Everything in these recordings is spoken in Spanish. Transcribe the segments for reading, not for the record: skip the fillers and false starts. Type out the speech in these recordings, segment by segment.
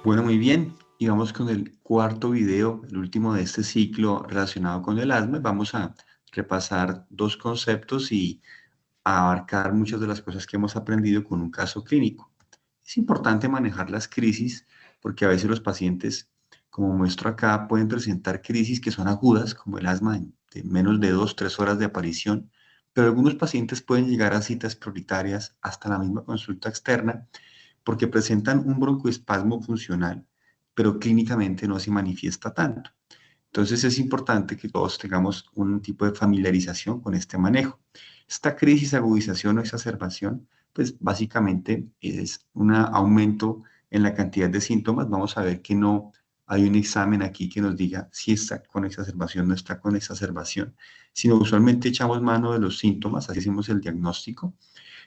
Bueno, muy bien. Y vamos con el cuarto video, el último de este ciclo relacionado con el asma. Vamos a repasar dos conceptos y a abarcar muchas de las cosas que hemos aprendido con un caso clínico. Es importante manejar las crisis porque a veces los pacientes, como muestro acá, pueden presentar crisis que son agudas, como el asma de menos de 2, 3 horas de aparición, pero algunos pacientes pueden llegar a citas prioritarias hasta la misma consulta externa porque presentan un broncoespasmo funcional, pero clínicamente no se manifiesta tanto. Entonces es importante que todos tengamos un tipo de familiarización con este manejo. Esta crisis, agudización o exacerbación, pues básicamente es un aumento en la cantidad de síntomas. Vamos a ver que no hay un examen aquí que nos diga si está con exacerbación o no está con exacerbación, sino usualmente echamos mano de los síntomas, así hacemos el diagnóstico.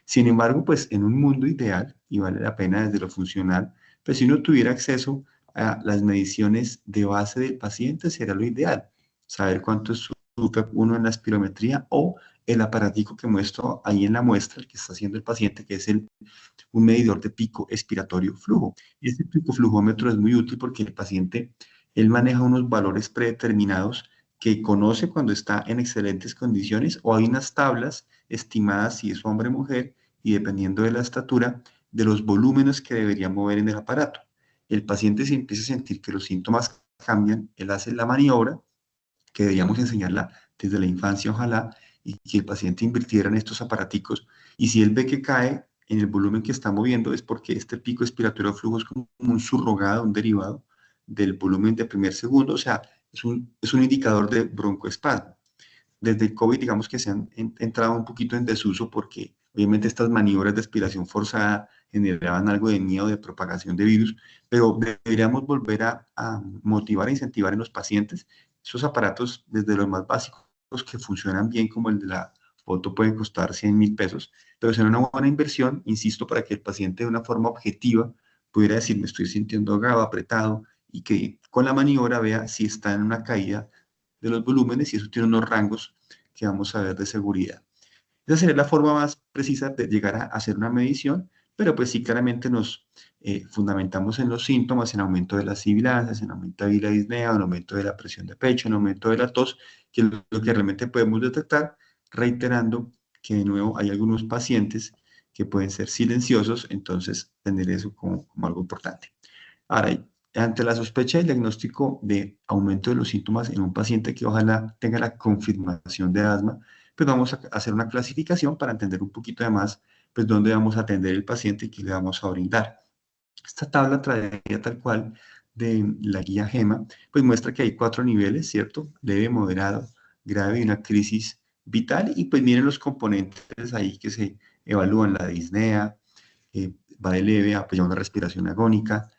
Sin embargo, pues en un mundo ideal, y vale la pena desde lo funcional, pues si uno tuviera acceso a las mediciones de base del paciente, sería lo ideal. Saber cuánto sufre uno en la espirometría o el aparatico que muestro ahí en la muestra, el que está haciendo el paciente, que es un medidor de pico expiratorio flujo. Y este pico flujómetro es muy útil porque el paciente, él maneja unos valores predeterminados que conoce cuando está en excelentes condiciones o hay unas tablas estimadas si es hombre o mujer y dependiendo de la estatura, de los volúmenes que debería mover en el aparato. El paciente se empieza a sentir que los síntomas cambian, él hace la maniobra, que deberíamos enseñarla desde la infancia, ojalá, y que el paciente invirtiera en estos aparaticos. Y si él ve que cae en el volumen que está moviendo, es porque este pico expiratorio de flujo es como un surrogado, un derivado del volumen de primer segundo, o sea, es un indicador de broncoespasmo. Desde el COVID, digamos que se han entrado un poquito en desuso porque obviamente estas maniobras de aspiración forzada generaban algo de miedo de propagación de virus, pero deberíamos volver a motivar e incentivar en los pacientes esos aparatos desde los más básicos que funcionan bien como el de la foto pueden costar 100.000 pesos, pero será una buena inversión, insisto, para que el paciente de una forma objetiva pudiera decir me estoy sintiendo ahogado, apretado y que con la maniobra vea si está en una caída de los volúmenes y eso tiene unos rangos que vamos a ver de seguridad. Esa sería la forma más precisa de llegar a hacer una medición, pero pues sí claramente nos fundamentamos en los síntomas, en aumento de las sibilancias, en aumento de la disnea, en aumento de la presión de pecho, en aumento de la tos, que es lo que realmente podemos detectar, reiterando que de nuevo hay algunos pacientes que pueden ser silenciosos, entonces tener eso como algo importante. Ahora, ante la sospecha del diagnóstico de aumento de los síntomas en un paciente que ojalá tenga la confirmación de asma, pues vamos a hacer una clasificación para entender un poquito de más, pues dónde vamos a atender el paciente y qué le vamos a brindar. Esta tabla traída tal cual de la guía GEMA, pues muestra que hay 4 niveles, ¿cierto? Leve, moderado, grave y una crisis vital. Y pues miren los componentes ahí que se evalúan, la disnea, va de leve a pues, ya una respiración agónica.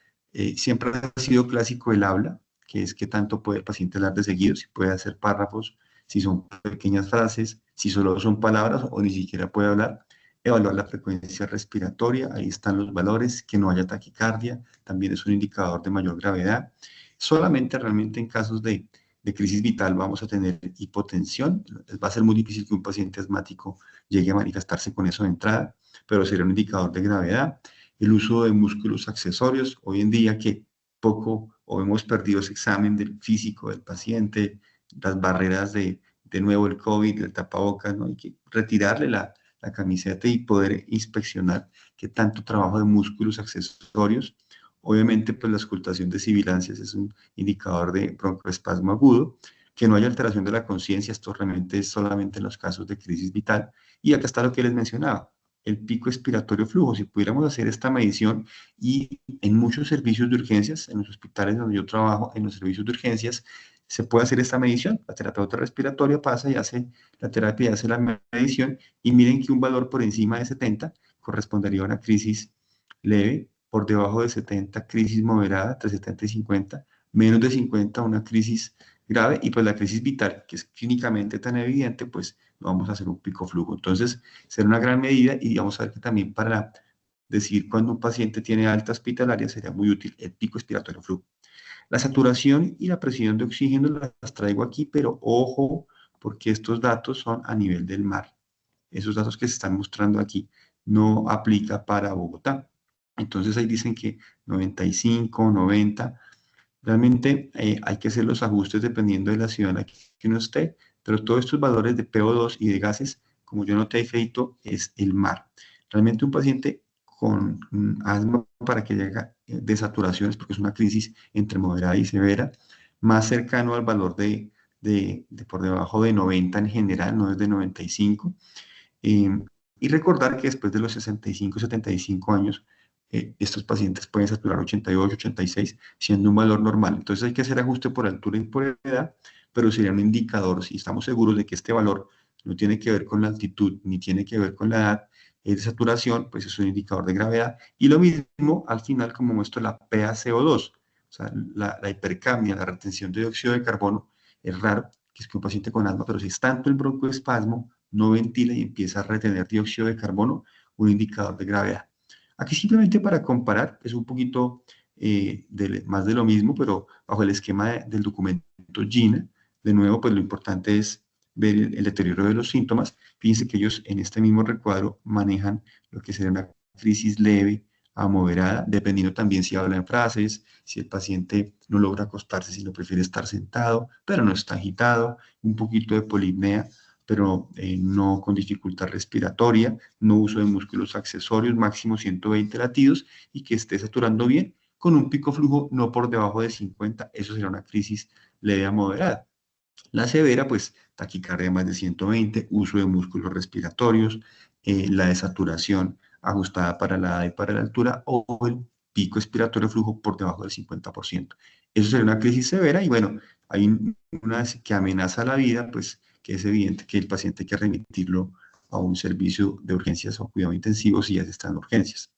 Siempre ha sido clásico el habla, que es que tanto puede el paciente hablar de seguido, si puede hacer párrafos, si son pequeñas frases, si solo son palabras o ni siquiera puede hablar. Evaluar la frecuencia respiratoria, ahí están los valores, que no haya taquicardia, también es un indicador de mayor gravedad. Solamente realmente en casos de crisis vital vamos a tener hipotensión. Va a ser muy difícil que un paciente asmático llegue a manifestarse con eso de entrada, pero sería un indicador de gravedad. El uso de músculos accesorios, hoy en día que poco o hemos perdido ese examen del físico del paciente, las barreras de nuevo el COVID, el tapabocas, ¿no? Hay que retirarle la camiseta y poder inspeccionar qué tanto trabajo de músculos accesorios. Obviamente, pues la auscultación de sibilancias es un indicador de broncoespasmo agudo, que no haya alteración de la conciencia, esto realmente es solamente en los casos de crisis vital. Y acá está lo que les mencionaba, el pico expiratorio flujo. Si pudiéramos hacer esta medición y en muchos servicios de urgencias, en los hospitales donde yo trabajo, en los servicios de urgencias, se puede hacer esta medición. La terapeuta respiratoria pasa y hace la terapia y hace la medición y miren que un valor por encima de 70 correspondería a una crisis leve, por debajo de 70 crisis moderada, entre 70 y 50, menos de 50 una crisis grave y pues la crisis vital, que es clínicamente tan evidente, pues no vamos a hacer un pico flujo. Entonces, será una gran medida y vamos a ver que también para decir cuando un paciente tiene alta hospitalaria sería muy útil el pico expiratorio flujo. La saturación y la presión de oxígeno las traigo aquí, pero ojo, porque estos datos son a nivel del mar. Esos datos que se están mostrando aquí no aplica para Bogotá. Entonces ahí dicen que 95, 90. Realmente hay que hacer los ajustes dependiendo de la ciudad en la que uno esté, pero todos estos valores de PO2 y de gases, como yo noté, Feito, es el mar. Realmente un paciente con asma para que llegue de saturaciones, porque es una crisis entre moderada y severa, más cercano al valor de por debajo de 90 en general, no es de 95. Eh, y recordar que después de los 65, 75 años, estos pacientes pueden saturar 88, 86, siendo un valor normal. Entonces hay que hacer ajuste por altura y por edad, pero sería un indicador. Si estamos seguros de que este valor no tiene que ver con la altitud ni tiene que ver con la edad, es de saturación, pues es un indicador de gravedad. Y lo mismo al final, como muestro la PaCO2, o sea, la hipercapnia, la retención de dióxido de carbono, es raro que es que un paciente con asma, pero si es tanto el broncoespasmo, no ventila y empieza a retener dióxido de carbono, un indicador de gravedad. Aquí simplemente para comparar, es un poquito más de lo mismo, pero bajo el esquema del documento GINA, de nuevo, pues lo importante es ver el deterioro de los síntomas. Fíjense que ellos en este mismo recuadro manejan lo que sería una crisis leve a moderada, dependiendo también si habla en frases, si el paciente no logra acostarse, si no prefiere estar sentado, pero no está agitado, un poquito de polipnea, pero no con dificultad respiratoria, no uso de músculos accesorios, máximo 120 latidos y que esté saturando bien, con un pico flujo no por debajo de 50, eso será una crisis leve a moderada. La severa, pues taquicardia más de 120, uso de músculos respiratorios, la desaturación ajustada para la edad y para la altura o el pico expiratorio flujo por debajo del 50%. Eso sería una crisis severa y bueno, hay una que amenaza la vida, pues que es evidente que el paciente hay que remitirlo a un servicio de urgencias o cuidado intensivo si ya se está en urgencias.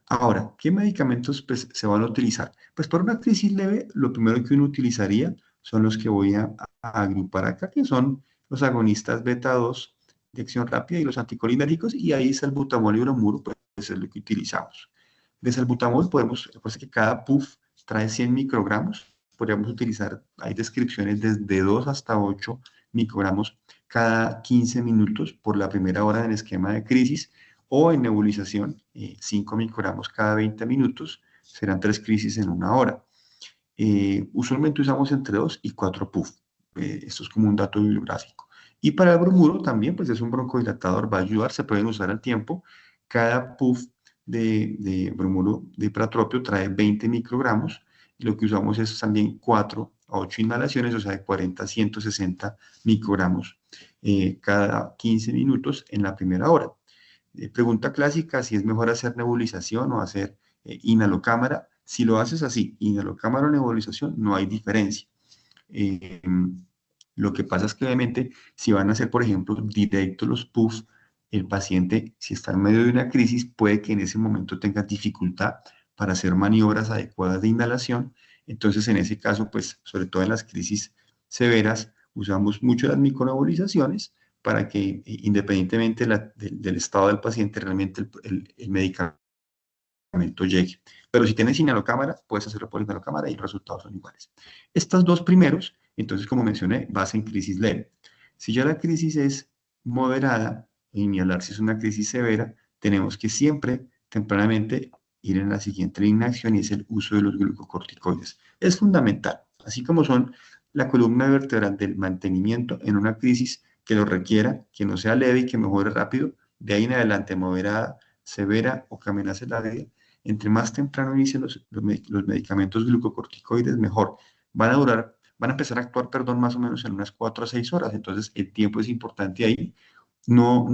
Ahora, ¿qué medicamentos pues, se van a utilizar? Pues para una crisis leve, lo primero que uno utilizaría son los que voy a agrupar acá, que son los agonistas beta 2 de acción rápida y los anticolinérgicos, y ahí salbutamol y bromuro, pues es lo que utilizamos. De salbutamol podemos, pues que cada puff trae 100 microgramos, podríamos utilizar, hay descripciones desde 2 hasta 8 microgramos cada 15 minutos por la primera hora del esquema de crisis, o en nebulización, 5 microgramos cada 20 minutos, serán 3 crisis en una hora. Usualmente usamos entre 2 y 4 puff. Esto es como un dato bibliográfico. Y para el bromuro también, pues es un broncodilatador, va a ayudar, se pueden usar al tiempo. Cada puff de bromuro de pratropio trae 20 microgramos y lo que usamos es también 4 a 8 inhalaciones, o sea, de 40 a 160 microgramos cada 15 minutos en la primera hora. Pregunta clásica, si es mejor hacer nebulización o hacer inhalocámara. Si lo haces así, inhalocámara o nebulización, no hay diferencia. Eh, lo que pasa es que obviamente si van a hacer, por ejemplo, directo los puffs, el paciente, si está en medio de una crisis, puede que en ese momento tenga dificultad para hacer maniobras adecuadas de inhalación. Entonces, en ese caso, pues, sobre todo en las crisis severas, usamos mucho las micronebulizaciones para que, independientemente del estado del paciente, realmente el medicamento llegue. Pero si tienes inhalocámara, puedes hacerlo por inhalocámara y los resultados son iguales. Estos dos primeros, entonces, como mencioné, vas en crisis leve. Si ya la crisis es moderada, inhalar si es una crisis severa, tenemos que siempre, tempranamente, ir en la siguiente línea de acción y es el uso de los glucocorticoides. Es fundamental, así como son la columna vertebral del mantenimiento en una crisis que lo requiera, que no sea leve y que mejore rápido, de ahí en adelante moderada, severa o que amenace la vida, entre más temprano inicien los medicamentos glucocorticoides, mejor. Van a empezar a actuar, perdón, más o menos en unas 4 a 6 horas, entonces el tiempo es importante ahí. No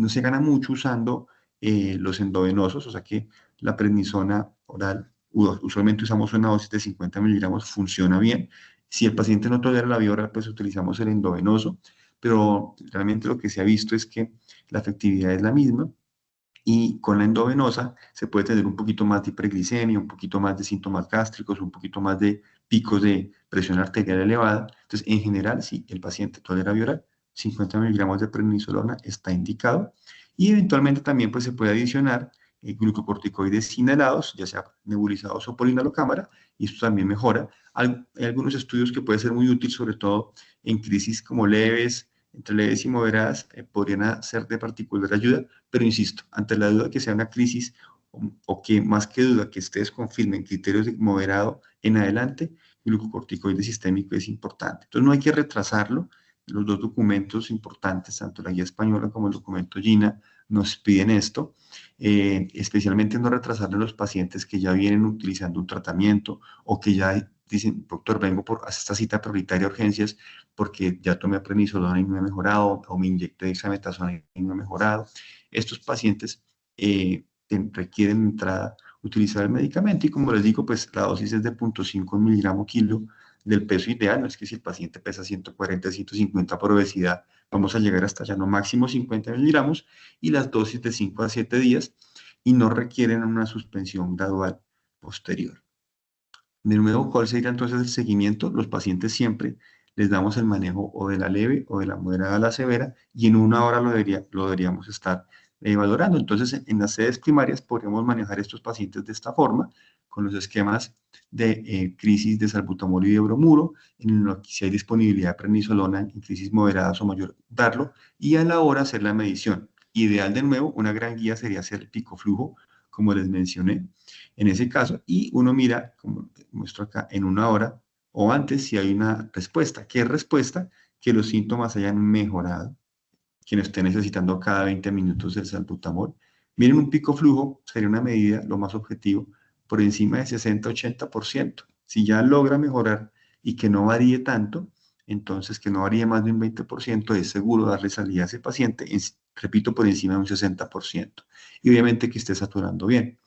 se gana mucho usando los endovenosos, o sea que la prednisona oral, usualmente usamos una dosis de 50 miligramos, funciona bien. Si el paciente no tolera la vía oral, pues utilizamos el endovenoso, pero realmente lo que se ha visto es que la efectividad es la misma y con la endovenosa se puede tener un poquito más de hiperglicemia, un poquito más de síntomas gástricos, un poquito más de picos de presión arterial elevada. Entonces, en general, si el paciente tolera vía oral, 50 miligramos de prednisolona está indicado. Y eventualmente también pues, se puede adicionar glucocorticoides inhalados, ya sea nebulizados o por inhalocámara, y esto también mejora. Hay algunos estudios que pueden ser muy útiles, sobre todo en crisis como leves, entre leves y moderadas, podrían ser de particular ayuda, pero insisto, ante la duda que sea una crisis o que más que duda que ustedes confirmen criterios de moderado en adelante, el glucocorticoide sistémico es importante. Entonces no hay que retrasarlo. Los dos documentos importantes, tanto la guía española como el documento GINA, nos piden esto, especialmente no retrasarle a los pacientes que ya vienen utilizando un tratamiento o que ya dicen, doctor, vengo por esta cita prioritaria de urgencias porque ya tomé prednisolona y no he mejorado, o me inyecté dexametasona y no he mejorado. Estos pacientes requieren entrada, utilizar el medicamento y como les digo, pues la dosis es de 0.5 miligramo kilo del peso ideal, no es que si el paciente pesa 140, 150 por obesidad, vamos a llegar hasta ya no máximo 50 miligramos y las dosis de 5 a 7 días y no requieren una suspensión gradual posterior. De nuevo, ¿cuál sería entonces el seguimiento? Los pacientes siempre les damos el manejo o de la leve o de la moderada a la severa y en una hora lo deberíamos estar valorando. Entonces, en las sedes primarias podríamos manejar estos pacientes de esta forma, con los esquemas de crisis de salbutamol y de bromuro, en lo que si hay disponibilidad de prednisolona en crisis moderadas o mayor, darlo, y a la hora hacer la medición. Ideal de nuevo, una gran guía sería hacer el pico flujo, como les mencioné, en ese caso, y uno mira, como muestro acá, en una hora o antes si hay una respuesta. ¿Qué respuesta? Que los síntomas hayan mejorado, que no esté necesitando cada 20 minutos el salbutamol. Miren, un pico flujo sería una medida, lo más objetivo, por encima de 60-80%. Si ya logra mejorar y que no varíe tanto, entonces que no varíe más de un 20%, es seguro darle salida a ese paciente, repito, por encima de un 60%. Y obviamente que esté saturando bien.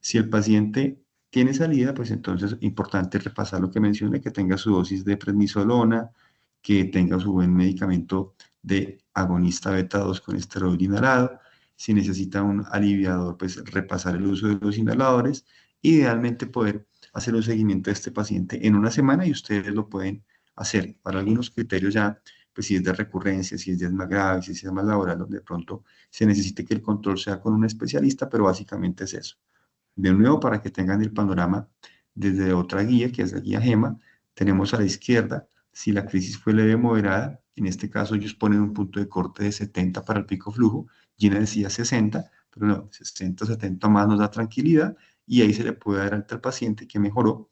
Si el paciente tiene salida, pues entonces es importante repasar lo que mencioné, que tenga su dosis de prednisolona, que tenga su buen medicamento de agonista beta 2 con esteroide inhalado. Si necesita un aliviador, pues repasar el uso de los inhaladores. Idealmente poder hacer un seguimiento de este paciente en una semana y ustedes lo pueden hacer. Para algunos criterios ya, pues si es de recurrencia, si es de asma grave, si es de asma laboral, donde de pronto se necesite que el control sea con un especialista, pero básicamente es eso. De nuevo, para que tengan el panorama desde otra guía, que es la guía GEMA, tenemos a la izquierda, si la crisis fue leve o moderada, en este caso ellos ponen un punto de corte de 70 para el pico flujo, Gina decía 60, pero no, 60, 70 más nos da tranquilidad y ahí se le puede dar alta al paciente que mejoró,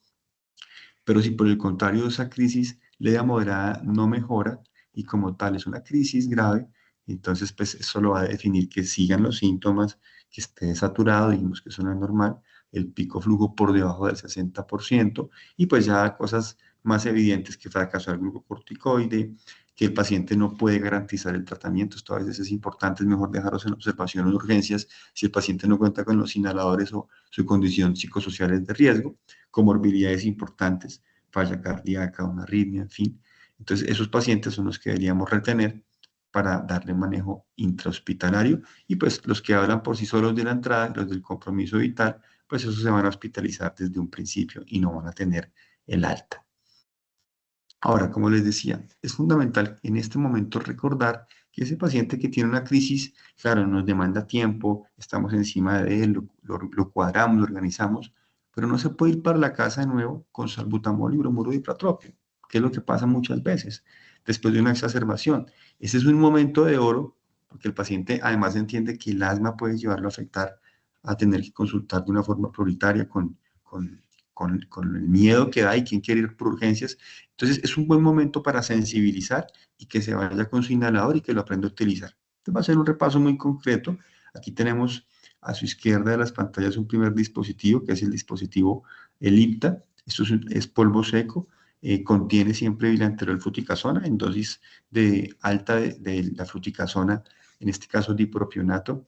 pero si por el contrario esa crisis leve a moderada no mejora y como tal es una crisis grave, entonces pues eso lo va a definir que sigan los síntomas, que esté saturado, dijimos que eso no es normal, el pico flujo por debajo del 60% y pues ya cosas más evidentes que fracaso del glucocorticoide, que el paciente no puede garantizar el tratamiento, esto a veces es importante, es mejor dejarlos en observación o en urgencias si el paciente no cuenta con los inhaladores o su condición psicosocial es de riesgo, comorbilidades importantes, falla cardíaca, una arritmia, en fin. Entonces, esos pacientes son los que deberíamos retener para darle manejo intrahospitalario y pues los que hablan por sí solos de la entrada, los del compromiso vital, pues esos se van a hospitalizar desde un principio y no van a tener el alta. Ahora, como les decía, es fundamental en este momento recordar que ese paciente que tiene una crisis, claro, nos demanda tiempo, estamos encima de él, lo cuadramos, lo organizamos, pero no se puede ir para la casa de nuevo con salbutamol y bromuro de hipratropio, que es lo que pasa muchas veces después de una exacerbación. Ese es un momento de oro, porque el paciente además entiende que el asma puede llevarlo a afectar, a tener que consultar de una forma prioritaria con el miedo que da y quién quiere ir por urgencias. Entonces es un buen momento para sensibilizar y que se vaya con su inhalador y que lo aprenda a utilizar. Entonces va a ser un repaso muy concreto. Aquí tenemos a su izquierda de las pantallas un primer dispositivo, que es el dispositivo Ellipta. Esto es polvo seco, contiene siempre bilanterol fluticasona en dosis de alta de la fluticasona, en este caso dipropionato,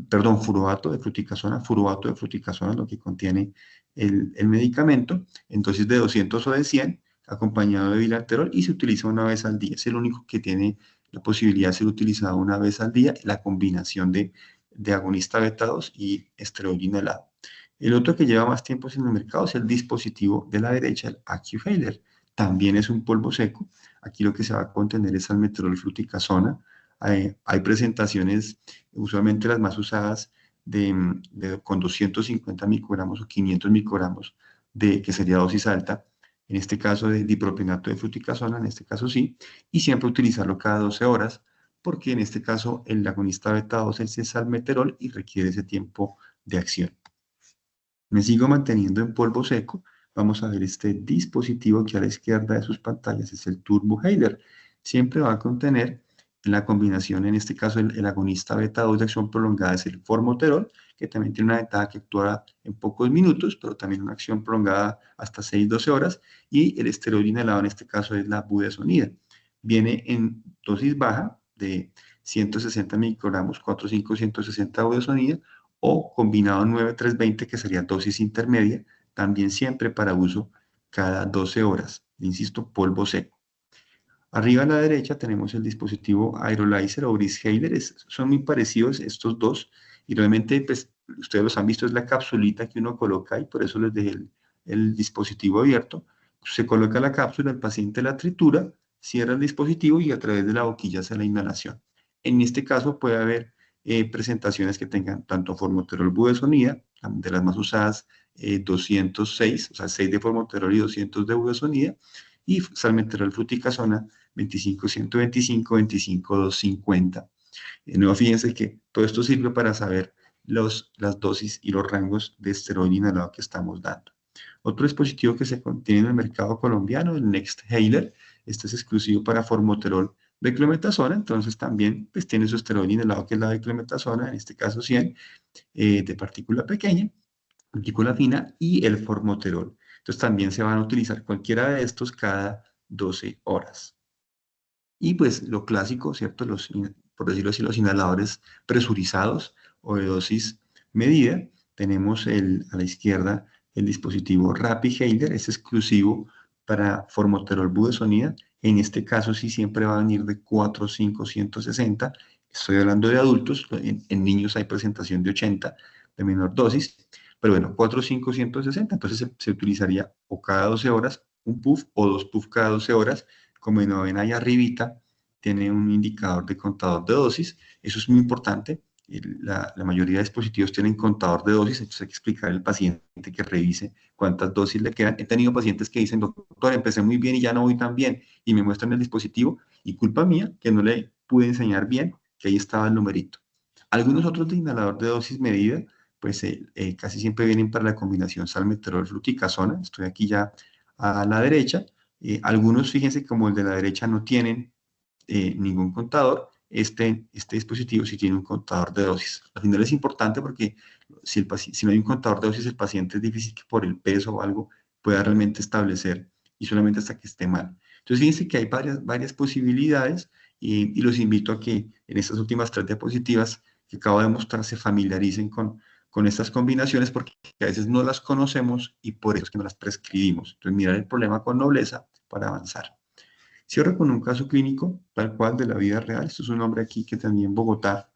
perdón, furoato de fluticasona, lo que contiene el medicamento, en dosis de 200 o de 100, acompañado de bilateral y se utiliza una vez al día. Es el único que tiene la posibilidad de ser utilizado una vez al día, la combinación de agonista beta 2 y esteroide inhalado. El otro que lleva más tiempo en el mercado es el dispositivo de la derecha, el Acufailer. También es un polvo seco. Aquí lo que se va a contener es almetrol fluticasona. Hay presentaciones, usualmente las más usadas, con 250 microgramos o 500 microgramos, que sería dosis alta, en este caso de dipropionato de fluticasona, en este caso sí, y siempre utilizarlo cada 12 horas, porque en este caso el agonista beta 2 es salmeterol y requiere ese tiempo de acción. Me sigo manteniendo en polvo seco. Vamos a ver este dispositivo que a la izquierda de sus pantallas es el Turbo Heiler. Siempre va a contener la combinación, en este caso el agonista beta 2 de acción prolongada es el formoterol, que también tiene una ventaja que actúa en pocos minutos, pero también una acción prolongada hasta 6-12 horas, y el esteroide inhalado en este caso es la budesonida. Viene en dosis baja de 160 microgramos, 4,5-160 budesonida, o combinado 9,320, que sería dosis intermedia, también siempre para uso cada 12 horas. Insisto, polvo seco. Arriba a la derecha tenemos el dispositivo Aerolizer o Breezhaler. Son muy parecidos estos dos y realmente pues, ustedes los han visto, es la capsulita que uno coloca y por eso les dejé el dispositivo abierto. Se coloca la cápsula, el paciente la tritura, cierra el dispositivo y a través de la boquilla hace la inhalación. En este caso puede haber presentaciones que tengan tanto formoterol budesonida, de las más usadas 206, o sea 6 de formoterol y 200 de budesonida, y salmeterol fluticasona 25, 125, 25, 250. Nuevo, fíjense que todo esto sirve para saber las dosis y los rangos de esteroide inhalado que estamos dando. Otro dispositivo que se contiene en el mercado colombiano, el NextHailer. Este es exclusivo para formoterol beclometasona, entonces también pues, tiene su esteroide inhalado que es la beclometasona, en este caso 100, de partícula pequeña, partícula fina, y el formoterol. Entonces también se van a utilizar cualquiera de estos cada 12 horas. Y pues lo clásico, ¿cierto? Por decirlo así, los inhaladores presurizados o de dosis medida. Tenemos a la izquierda el dispositivo RapidHailer, es exclusivo para formoterol budesonida. En este caso sí siempre va a venir de 4, 5, 160. Estoy hablando de adultos, en niños hay presentación de 80 de menor dosis. Pero bueno, 4, 5, 160. Entonces se utilizaría o cada 12 horas un puff o dos puffs cada 12 horas. Como ven ahí arribita, tiene un indicador de contador de dosis. Eso es muy importante. La mayoría de dispositivos tienen contador de dosis, entonces hay que explicar al paciente que revise cuántas dosis le quedan. He tenido pacientes que dicen, doctor, empecé muy bien y ya no voy tan bien, y me muestran el dispositivo, y culpa mía que no le pude enseñar bien que ahí estaba el numerito. Algunos otros de inhalador de dosis medida, pues casi siempre vienen para la combinación salmeterol fluticasona. Estoy aquí ya a la derecha. Algunos, fíjense, como el de la derecha, no tienen ningún contador. Este dispositivo sí tiene un contador de dosis. Al final es importante porque si no hay un contador de dosis, el paciente es difícil que por el peso o algo pueda realmente establecer y solamente hasta que esté mal. Entonces, fíjense que hay varias posibilidades y los invito a que en estas últimas 3 diapositivas que acabo de mostrar se familiaricen con estas combinaciones porque a veces no las conocemos y por eso es que no las prescribimos. Entonces, mirar el problema con nobleza para avanzar. Cierro con un caso clínico, tal cual de la vida real. Esto es un hombre aquí que tenía en Bogotá,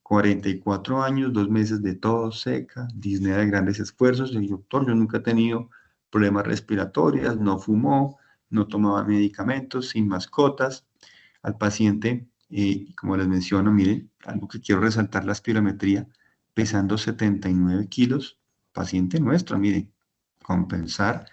44 años, 2 meses de tos seca, disnea de grandes esfuerzos. Le dije, doctor, yo nunca he tenido problemas respiratorios, no fumó, no tomaba medicamentos, sin mascotas. Al paciente, como les menciono, miren, algo que quiero resaltar, la espirometría, pesando 79 kilos, paciente nuestro, miren, compensar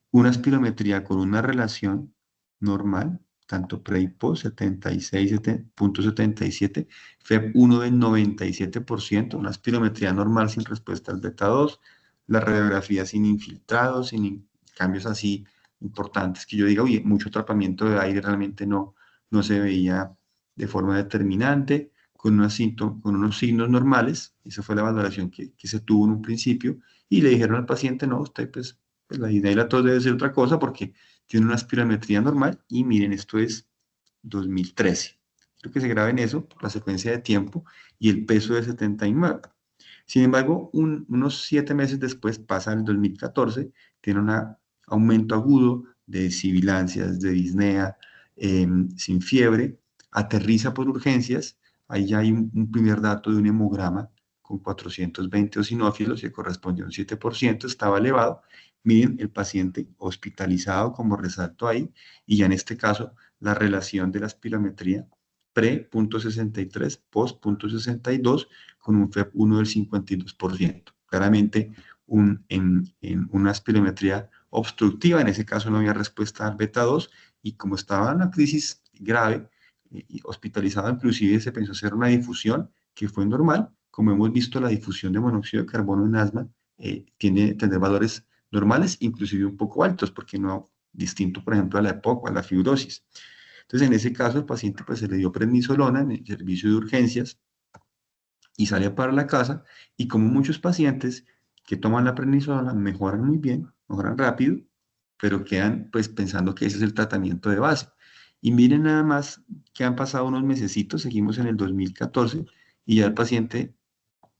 una espirometría con una relación normal, tanto pre y post, 76,77, FEP1 del 97%, una espirometría normal sin respuesta al beta 2, la radiografía sin infiltrados, sin cambios así importantes, que yo diga, oye, mucho atrapamiento de aire realmente no se veía de forma determinante, con unos signos normales. Esa fue la valoración que se tuvo en un principio, y le dijeron al paciente, no, usted pues la idea y la tos debe ser otra cosa porque tiene una espirometría normal, y miren, esto es 2013. Quiero que se graben eso por la secuencia de tiempo y el peso de 79. Sin embargo, unos 7 meses después, pasa el 2014, tiene un aumento agudo de sibilancias, de disnea, sin fiebre, aterriza por urgencias. Ahí ya hay un primer dato de un hemograma con 420 eosinófilos que corresponde a un 7%, estaba elevado. Miren, el paciente hospitalizado, como resalto ahí, y ya en este caso la relación de la espirometría pre.63, post.62, con un FEP1 del 52%. Claramente en una espirometría obstructiva, en ese caso no había respuesta al beta 2, y como estaba en una crisis grave y hospitalizado, inclusive se pensó hacer una difusión que fue normal, como hemos visto, la difusión de monóxido de carbono en asma tiende a tener valores normales, inclusive un poco altos, porque no distinto, por ejemplo, a la EPOC o a la fibrosis. Entonces, en ese caso, el paciente pues, se le dio prednisolona en el servicio de urgencias y sale para la casa, y como muchos pacientes que toman la prednisolona mejoran muy bien, mejoran rápido, pero quedan pues pensando que ese es el tratamiento de base. Y miren nada más que han pasado unos mesecitos, seguimos en el 2014, y ya el paciente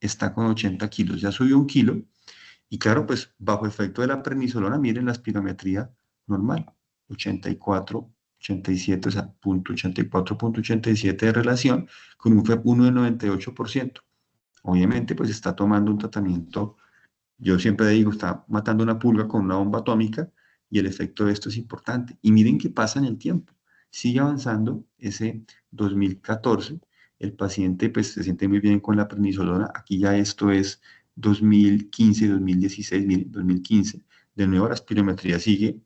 está con 80 kilos, ya subió 1 kilo, y claro, pues bajo efecto de la prednisolona, miren la espirometría normal, 84, 87, o sea, punto 84, punto 87 de relación, con un FEP1 de 98%. Obviamente, pues está tomando un tratamiento, yo siempre digo, está matando una pulga con una bomba atómica, y el efecto de esto es importante. Y miren qué pasa en el tiempo. Sigue avanzando ese 2014, el paciente pues se siente muy bien con la prednisolona. Aquí ya esto es 2015, 2016, miren, 2015. De nuevo la espirometría sigue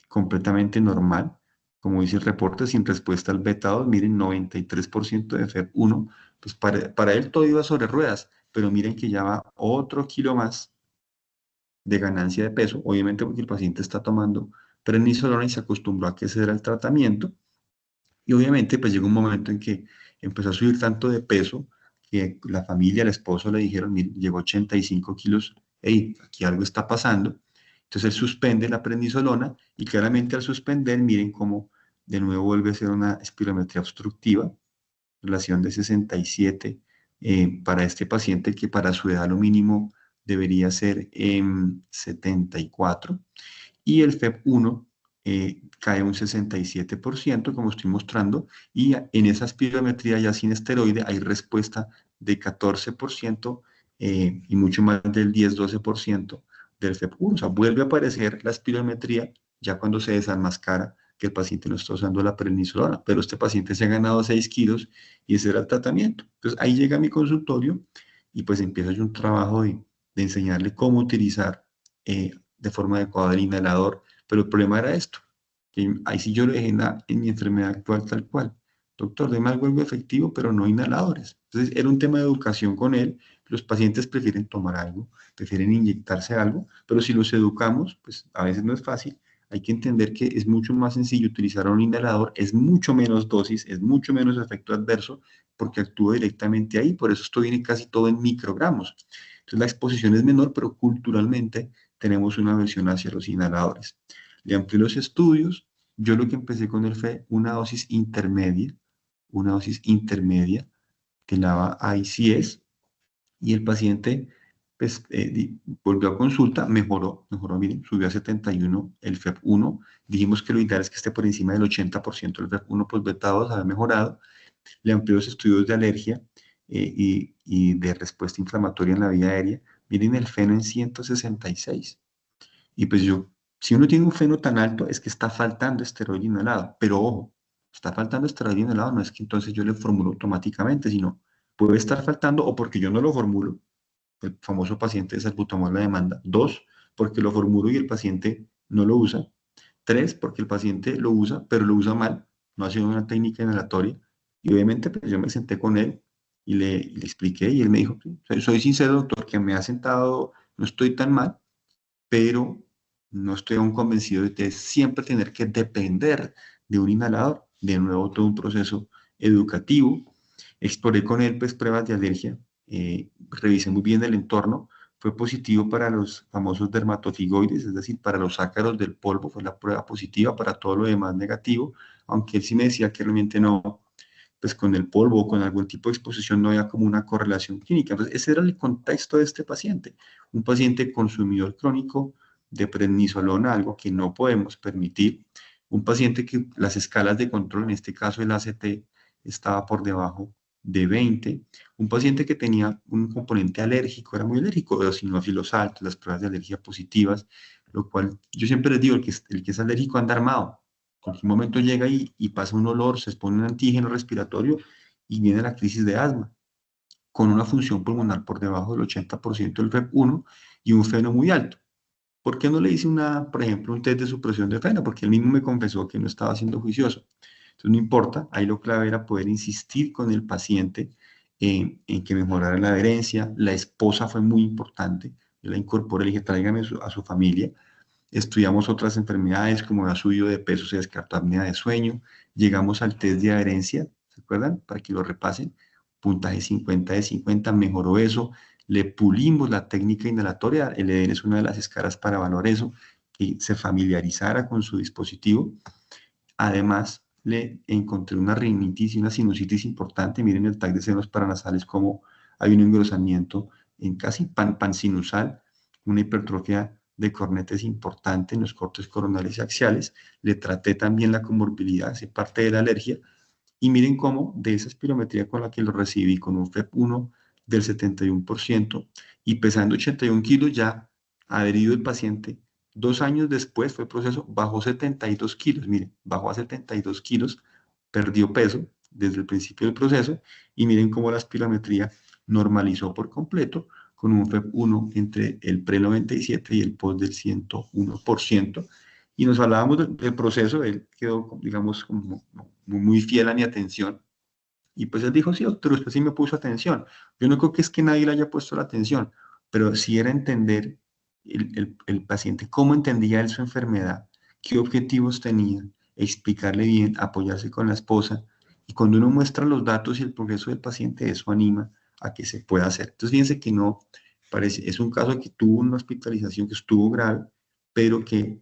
completamente normal. Como dice el reporte, sin respuesta al beta 2, miren, 93% de FEV1, pues para él todo iba sobre ruedas, pero miren que ya va otro kilo más de ganancia de peso, obviamente porque el paciente está tomando prednisolona y se acostumbró a que ese era el tratamiento, y obviamente pues llegó un momento en que empezó a subir tanto de peso que la familia, el esposo le dijeron, "Mire, llegó a 85 kilos, hey, aquí algo está pasando". Entonces él suspende la prednisolona, y claramente al suspender, miren cómo de nuevo vuelve a ser una espirometría obstructiva, relación de 67 para este paciente, que para su edad lo mínimo debería ser 74, y el FEP1 cae un 67%, como estoy mostrando, y en esa espirometría ya sin esteroide hay respuesta de 14% y mucho más del 10-12% del FEP1. O sea, vuelve a aparecer la espirometría ya cuando se desenmascara que el paciente no está usando la prednisolona, pero este paciente se ha ganado 6 kilos y ese era el tratamiento. Entonces ahí llega a mi consultorio y pues empiezo yo un trabajo de enseñarle cómo utilizar de forma adecuada el inhalador, pero el problema era esto, que ahí sí yo lo dejé en mi enfermedad actual tal cual. Doctor, deme algo efectivo, pero no inhaladores. Entonces era un tema de educación con él. Los pacientes prefieren tomar algo, prefieren inyectarse algo, pero si los educamos, pues a veces no es fácil. Hay que entender que es mucho más sencillo utilizar un inhalador, es mucho menos dosis, es mucho menos efecto adverso, porque actúa directamente ahí. Por eso esto viene casi todo en microgramos. Entonces la exposición es menor, pero culturalmente tenemos una versión hacia los inhaladores. Le amplié los estudios. Yo lo que empecé con él fue una dosis intermedia que la ICS, y el paciente pues, volvió a consulta, mejoró, miren, subió a 71 el FEP1. Dijimos que lo ideal es que esté por encima del 80% del FEP1, pues beta 2 había mejorado. Le amplió los estudios de alergia y de respuesta inflamatoria en la vía aérea. Miren el FENO en 166. Y pues yo, si uno tiene un FENO tan alto, es que está faltando esteroide inhalado. Pero ojo, está faltando esteroide inhalado, no es que entonces yo le formulo automáticamente, sino puede estar faltando o porque yo no lo formulo, el famoso paciente de salbutamol la demanda. Dos, porque lo formulo y el paciente no lo usa. Tres, porque el paciente lo usa, pero lo usa mal, no ha sido una técnica inhalatoria. Y obviamente pues yo me senté con él y le expliqué, y él me dijo, soy sincero, doctor, que me ha sentado, no estoy tan mal, pero no estoy aún convencido de siempre tener que depender de un inhalador. De nuevo, todo un proceso educativo. Exploré con él pues, pruebas de alergia, revisé muy bien el entorno, fue positivo para los famosos dermatofigoides, es decir, para los ácaros del polvo, fue la prueba positiva, para todo lo demás negativo, aunque él sí me decía que realmente no, pues con el polvo o con algún tipo de exposición no había como una correlación clínica. Entonces, ese era el contexto de este paciente, un paciente consumidor crónico de prednisolona, algo que no podemos permitir, un paciente que las escalas de control, en este caso el ACT, estaba por debajo de 20, un paciente que tenía un componente alérgico, era muy alérgico, eosinófilos altos, las pruebas de alergia positivas, lo cual yo siempre les digo, el que es alérgico anda armado. En cualquier momento llega y pasa un olor, se expone un antígeno respiratorio y viene la crisis de asma, con una función pulmonar por debajo del 80% del FEP1 y un FENO muy alto. ¿Por qué no le hice por ejemplo, un test de supresión de FENO? Porque él mismo me confesó que no estaba siendo juicioso. Entonces no importa, ahí lo clave era poder insistir con el paciente en que mejorara la adherencia. La esposa fue muy importante. Yo la incorporé, le dije, tráigame a su familia. Estudiamos otras enfermedades como la suyo de peso, se descartó apnea de sueño. Llegamos al test de adherencia, ¿se acuerdan? Para que lo repasen. Puntaje 50 de 50, mejoró eso. Le pulimos la técnica inhalatoria. El EDEN es una de las escalas para evaluar eso, que se familiarizara con su dispositivo. Además, le encontré una rinitis y una sinusitis importante. Miren el tag de senos paranasales, como hay un engrosamiento en casi pansinusal, una hipertrofia de cornetes importante en los cortes coronales y axiales. Le traté también la comorbilidad, hace parte de la alergia. Y miren cómo de esa espirometría con la que lo recibí, con un FEP1 del 71% y pesando 81 kilos, ya adherido el paciente, 2 años después fue el proceso, bajó 72 kilos, miren, bajó a 72 kilos, perdió peso desde el principio del proceso y miren cómo la espirometría normalizó por completo con un FEP1 entre el pre-97 y el post del 101%. Y nos hablábamos del proceso, él quedó, digamos, como muy fiel a mi atención. Y pues él dijo, sí, doctor, usted sí me puso atención. Yo no creo que es que nadie le haya puesto la atención, pero sí era entender el paciente, cómo entendía él su enfermedad, qué objetivos tenía, explicarle bien, apoyarse con la esposa. Y cuando uno muestra los datos y el progreso del paciente, eso anima a que se pueda hacer. Entonces, fíjense que no, parece, es un caso que tuvo una hospitalización que estuvo grave, pero que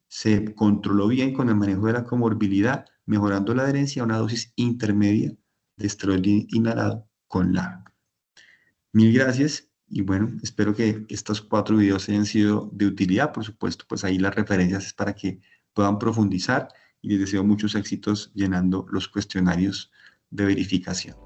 se controló bien con el manejo de la comorbilidad, mejorando la adherencia a una dosis intermedia de esteroide inhalado con LAR. Mil gracias y bueno, espero que estos 4 videos hayan sido de utilidad. Por supuesto, pues ahí las referencias es para que puedan profundizar y les deseo muchos éxitos llenando los cuestionarios de verificación.